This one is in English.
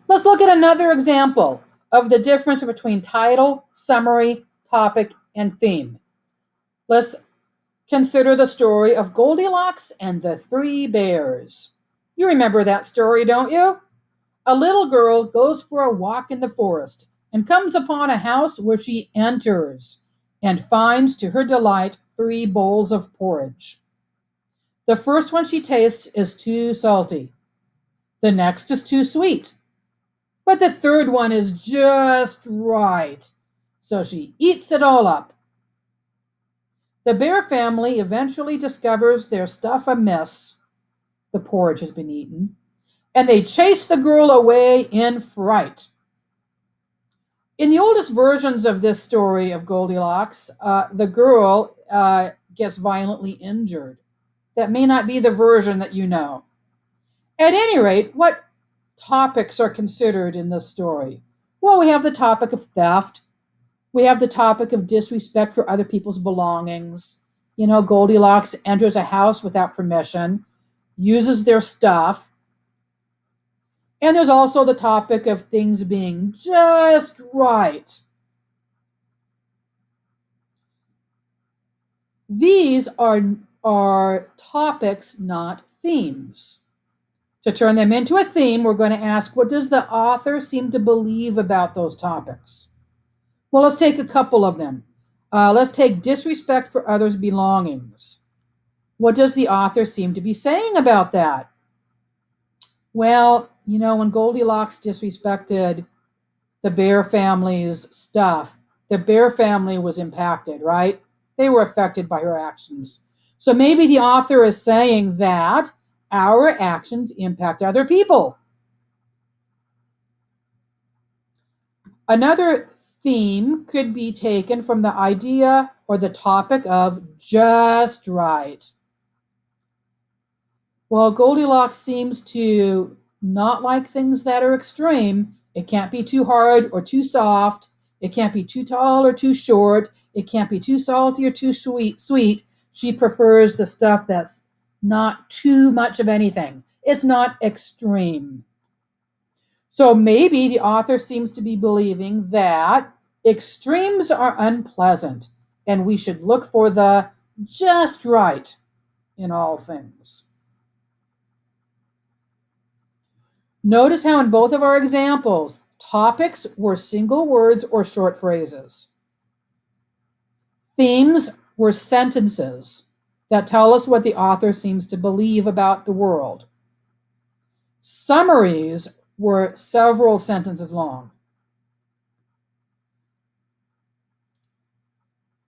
Let's look at another example of the difference between title, summary, topic, and theme. Let's consider the story of Goldilocks and the Three Bears. You remember that story, don't you? A little girl goes for a walk in the forest and comes upon a house where she enters and finds, to her delight, three bowls of porridge. The first one she tastes is too salty. The next is too sweet. But the third one is just right. So she eats it all up. The bear family eventually discovers their stuff amiss. The porridge has been eaten. And they chase the girl away in fright. In the oldest versions of this story of Goldilocks, the girl gets violently injured. That may not be the version that you know. At any rate, what topics are considered in this story? Well, we have the topic of theft. We have the topic of disrespect for other people's belongings. Goldilocks enters a house without permission, uses their stuff. And there's also the topic of things being just right. These are topics, not themes. To turn them into a theme, we're going to ask, what does the author seem to believe about those topics? Well, let's take a couple of them. Let's take disrespect for others' belongings. What does the author seem to be saying about that? Well, when Goldilocks disrespected the bear family's stuff, the bear family was impacted, right? They were affected by her actions. So maybe the author is saying that our actions impact other people. Another theme could be taken from the idea or the topic of just right. Well, Goldilocks seems to not like things that are extreme. It can't be too hard or too soft. It can't be too tall or too short. It can't be too salty or too sweet. She prefers the stuff that's not too much of anything. It's not extreme. So maybe the author seems to be believing that extremes are unpleasant and we should look for the just right in all things. Notice how in both of our examples, topics were single words or short phrases. Themes were sentences that tell us what the author seems to believe about the world. Summaries were several sentences long.